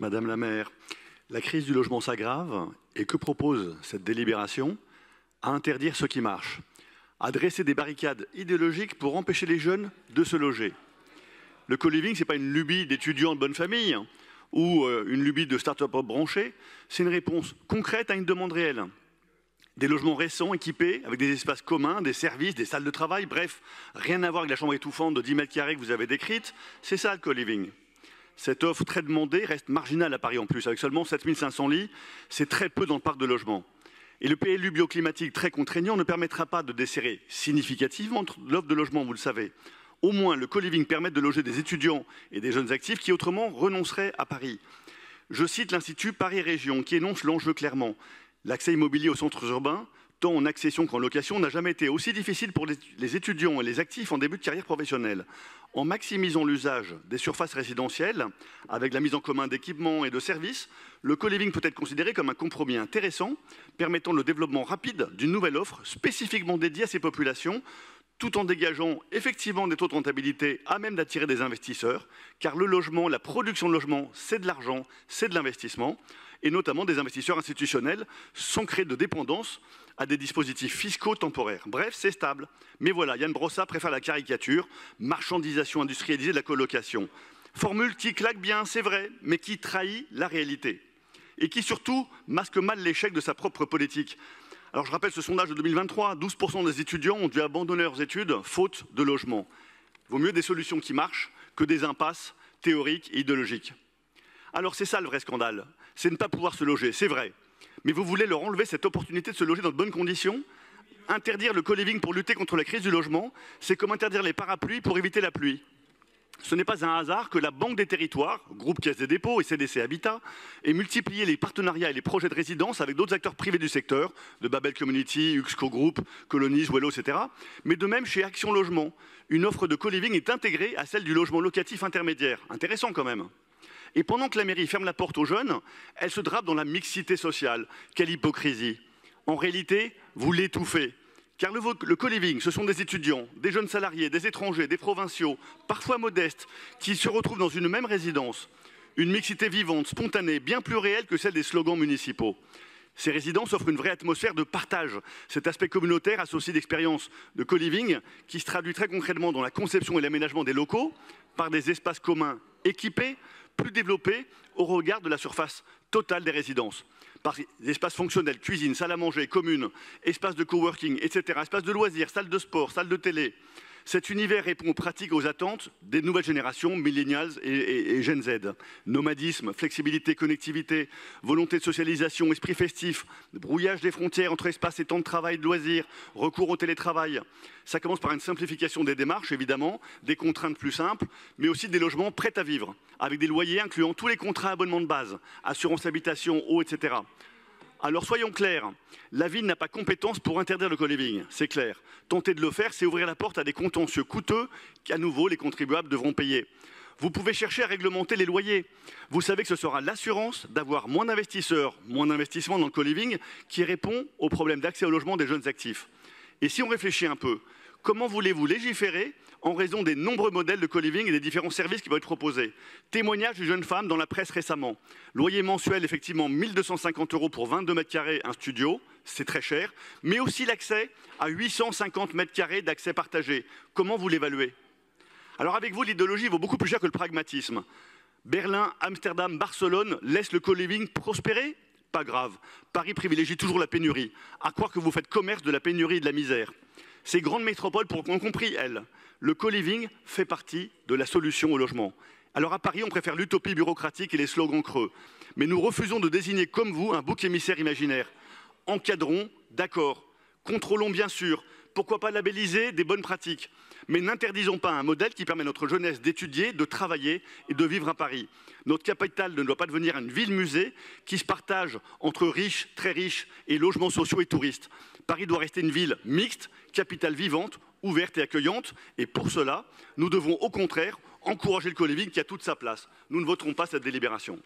Madame la maire, la crise du logement s'aggrave et que propose cette délibération? À interdire ce qui marche, à dresser des barricades idéologiques pour empêcher les jeunes de se loger. Le co-living, ce n'est pas une lubie d'étudiants de bonne famille ou une lubie de start-up branchés, c'est une réponse concrète à une demande réelle. Des logements récents équipés avec des espaces communs, des services, des salles de travail, bref, rien à voir avec la chambre étouffante de 10 mètres carrés que vous avez décrite, c'est ça le co-living. Cette offre très demandée reste marginale à Paris en plus, avec seulement 7500 lits, c'est très peu dans le parc de logements. Et le PLU bioclimatique très contraignant ne permettra pas de desserrer significativement l'offre de logement, vous le savez. Au moins, le co-living permet de loger des étudiants et des jeunes actifs qui autrement renonceraient à Paris. Je cite l'Institut Paris Région qui énonce l'enjeu clairement. L'accès immobilier aux centres urbains, tant en accession qu'en location, n'a jamais été aussi difficile pour les étudiants et les actifs en début de carrière professionnelle. En maximisant l'usage des surfaces résidentielles, avec la mise en commun d'équipements et de services, le co-living peut être considéré comme un compromis intéressant, permettant le développement rapide d'une nouvelle offre spécifiquement dédiée à ces populations, tout en dégageant effectivement des taux de rentabilité à même d'attirer des investisseurs, car le logement, la production de logement, c'est de l'argent, c'est de l'investissement, et notamment des investisseurs institutionnels, sans créer de dépendance à des dispositifs fiscaux temporaires. Bref, c'est stable. Mais voilà, Yann Brossa préfère la caricature, marchandisation industrialisée de la colocation. Formule qui claque bien, c'est vrai, mais qui trahit la réalité. Et qui surtout masque mal l'échec de sa propre politique. Alors je rappelle ce sondage de 2023, 12% des étudiants ont dû abandonner leurs études faute de logement. Vaut mieux des solutions qui marchent que des impasses théoriques et idéologiques. Alors c'est ça le vrai scandale, c'est de ne pas pouvoir se loger, c'est vrai. Mais vous voulez leur enlever cette opportunité de se loger dans de bonnes conditions? Interdire le co-living pour lutter contre la crise du logement, c'est comme interdire les parapluies pour éviter la pluie. Ce n'est pas un hasard que la Banque des Territoires, groupe Caisse des Dépôts et CDC Habitat, ait multiplié les partenariats et les projets de résidence avec d'autres acteurs privés du secteur, de Babel Community, Uxco Group, Colonies, Wello, etc. Mais de même chez Action Logement, une offre de co-living est intégrée à celle du logement locatif intermédiaire. Intéressant quand même. Et pendant que la mairie ferme la porte aux jeunes, elle se drape dans la mixité sociale. Quelle hypocrisie! En réalité, vous l'étouffez. Car le co-living, ce sont des étudiants, des jeunes salariés, des étrangers, des provinciaux, parfois modestes, qui se retrouvent dans une même résidence. Une mixité vivante, spontanée, bien plus réelle que celle des slogans municipaux. Ces résidences offrent une vraie atmosphère de partage. Cet aspect communautaire associe d'expériences de co-living qui se traduit très concrètement dans la conception et l'aménagement des locaux par des espaces communs équipés, plus développés au regard de la surface totale des résidences. Par des espaces fonctionnels, cuisine, salle à manger, communes, espaces de coworking, etc., espaces de loisirs, salles de sport, salles de télé. Cet univers répond aux pratiques, aux attentes des nouvelles générations, millennials et Gen Z. Nomadisme, flexibilité, connectivité, volonté de socialisation, esprit festif, brouillage des frontières entre espaces et temps de travail, de loisirs, recours au télétravail. Ça commence par une simplification des démarches, évidemment, des contraintes plus simples, mais aussi des logements prêts à vivre, avec des loyers incluant tous les contrats abonnements de base, assurance habitation, eau, etc. Alors soyons clairs, la ville n'a pas compétence pour interdire le co-living, c'est clair. Tenter de le faire, c'est ouvrir la porte à des contentieux coûteux qu'à nouveau les contribuables devront payer. Vous pouvez chercher à réglementer les loyers. Vous savez que ce sera l'assurance d'avoir moins d'investisseurs, moins d'investissements dans le co-living qui répond au problème d'accès au logement des jeunes actifs. Et si on réfléchit un peu, comment voulez-vous légiférer en raison des nombreux modèles de co-living et des différents services qui vont être proposés? Témoignage d'une jeune femme dans la presse récemment. Loyer mensuel, effectivement, 1 250 € pour 22 mètres carrés, un studio, c'est très cher, mais aussi l'accès à 850 mètres carrés d'accès partagé. Comment vous l'évaluez? Alors avec vous, l'idéologie vaut beaucoup plus cher que le pragmatisme. Berlin, Amsterdam, Barcelone laissent le co-living prospérer? Pas grave. Paris privilégie toujours la pénurie. À croire que vous faites commerce de la pénurie et de la misère. Ces grandes métropoles ont compris, elles. Le co-living fait partie de la solution au logement. Alors à Paris, on préfère l'utopie bureaucratique et les slogans creux. Mais nous refusons de désigner comme vous un bouc émissaire imaginaire. Encadrons, d'accord. Contrôlons bien sûr. Pourquoi pas labelliser des bonnes pratiques? Mais n'interdisons pas un modèle qui permet à notre jeunesse d'étudier, de travailler et de vivre à Paris. Notre capitale ne doit pas devenir une ville-musée qui se partage entre riches, très riches et logements sociaux et touristes. Paris doit rester une ville mixte, capitale vivante, ouverte et accueillante. Et pour cela, nous devons au contraire encourager le co-living qui a toute sa place. Nous ne voterons pas cette délibération.